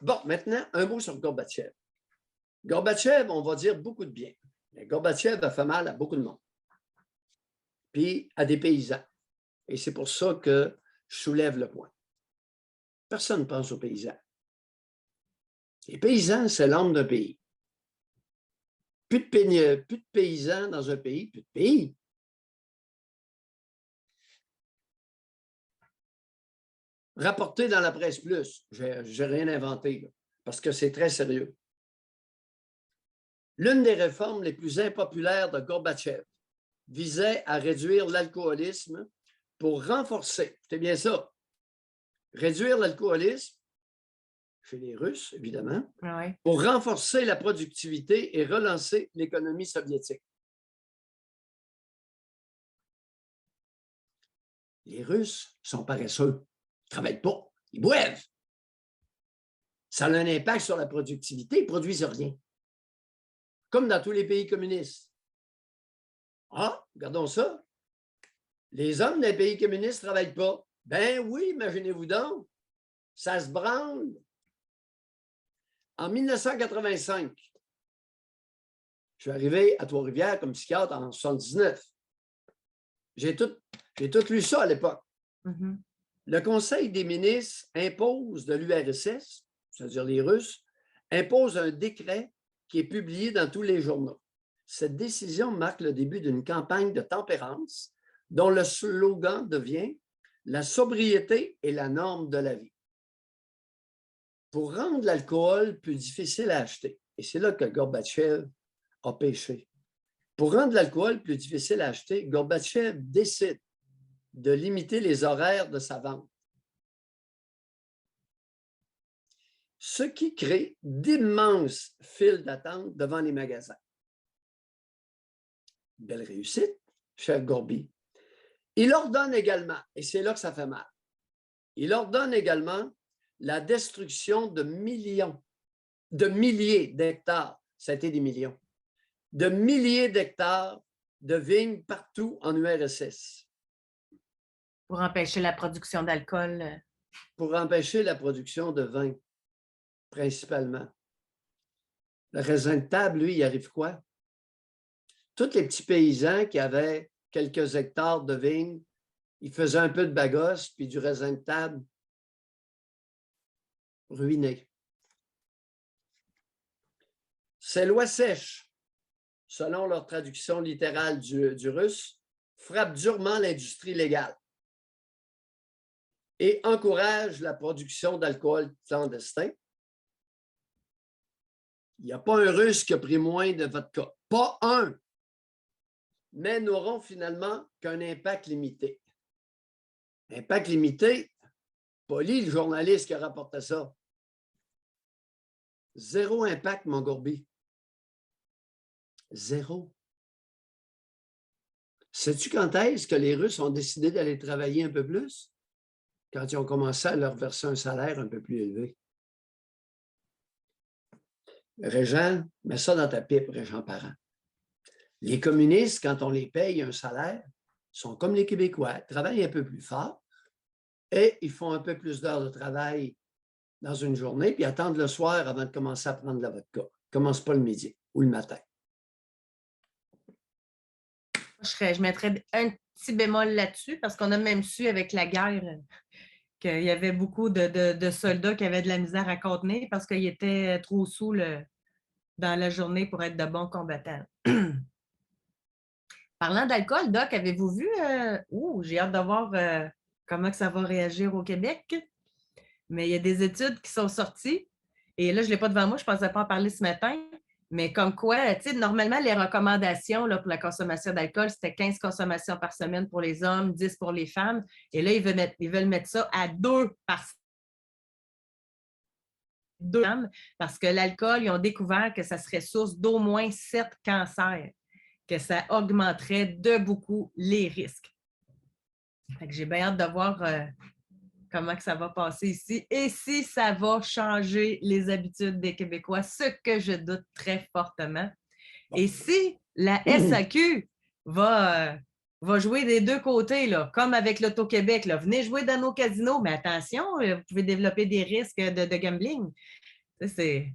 Bon, maintenant, un mot sur Gorbatchev. Gorbatchev, on va dire beaucoup de bien. Mais Gorbatchev a fait mal à beaucoup de monde. Puis à des paysans. Et c'est pour ça que je soulève le point. Personne ne pense aux paysans. Les paysans, c'est l'âme d'un pays. Plus de paysans dans un pays, plus de pays. Rapporté dans la presse plus, je n'ai rien inventé, là, parce que c'est très sérieux. L'une des réformes les plus impopulaires de Gorbatchev visait à réduire l'alcoolisme pour renforcer, c'est bien ça, réduire l'alcoolisme chez les Russes, évidemment, pour renforcer la productivité et relancer l'économie soviétique. Les Russes sont paresseux, ils ne travaillent pas, ils boivent. Ça a un impact sur la productivité, ils ne produisent rien. Comme dans tous les pays communistes. Ah, regardons ça. Les hommes des pays communistes ne travaillent pas. Ben oui, imaginez-vous donc. Ça se branle. En 1985, je suis arrivé à Trois-Rivières comme psychiatre en 1979. J'ai tout lu ça à l'époque. Mm-hmm. Le Conseil des ministres impose de l'URSS, c'est-à-dire les Russes, impose un décret qui est publié dans tous les journaux. Cette décision marque le début d'une campagne de tempérance dont le slogan devient « La sobriété est la norme de la vie ». Pour rendre l'alcool plus difficile à acheter, et c'est là que Gorbatchev a péché. Pour rendre l'alcool plus difficile à acheter, Gorbatchev décide de limiter les horaires de sa vente. Ce qui crée d'immenses files d'attente devant les magasins. Belle réussite, cher Gorby. Il ordonne également, et c'est là que ça fait mal, il ordonne également la destruction de milliers d'hectares, ça a été des millions, de milliers d'hectares de vignes partout en URSS. Pour empêcher la production d'alcool. Pour empêcher la production de vin, principalement. Le raisin de table, lui, il arrive quoi? Tous les petits paysans qui avaient quelques hectares de vignes, ils faisaient un peu de bagosse, puis du raisin de table, ruiné. Ces lois sèches, selon leur traduction littérale du russe, frappent durement l'industrie légale et encouragent la production d'alcool clandestin. Il n'y a pas un Russe qui a pris moins de vodka. Pas un! Mais n'auront finalement qu'un impact limité. Impact limité, Poli, le journaliste qui a rapporté ça. Zéro impact, mon Gorby. Zéro. Sais-tu quand est-ce que les Russes ont décidé d'aller travailler un peu plus? Quand ils ont commencé à leur verser un salaire un peu plus élevé. Régent, mets ça dans ta pipe, Régent Parent. Les communistes, quand on les paye un salaire, sont comme les Québécois, travaillent un peu plus fort et ils font un peu plus d'heures de travail dans une journée, puis attendent le soir avant de commencer à prendre la vodka. Commence pas le midi ou le matin. Je mettrais un petit bémol là-dessus, parce qu'on a même su avec la guerre qu'il y avait beaucoup de soldats qui avaient de la misère à contenir parce qu'ils étaient trop saouls dans la journée pour être de bons combattants. Parlant d'alcool, Doc, avez-vous vu? J'ai hâte de voir comment que ça va réagir au Québec. Mais il y a des études qui sont sorties. Et là, je ne l'ai pas devant moi, je ne pensais pas en parler ce matin. Mais comme quoi, tu sais, normalement, les recommandations là, pour la consommation d'alcool, c'était 15 consommations par semaine pour les hommes, 10 pour les femmes. Et là, ils veulent mettre ça à 2 par semaine parce que l'alcool, ils ont découvert que ça serait source d'au moins 7 cancers, que ça augmenterait de beaucoup les risques. Fait que j'ai bien hâte de voir comment que ça va passer ici et si ça va changer les habitudes des Québécois, ce que je doute très fortement. Et si la SAQ va jouer des deux côtés, là, comme avec l'Auto-Québec, là, venez jouer dans nos casinos, mais attention, vous pouvez développer des risques de gambling. Tu sais,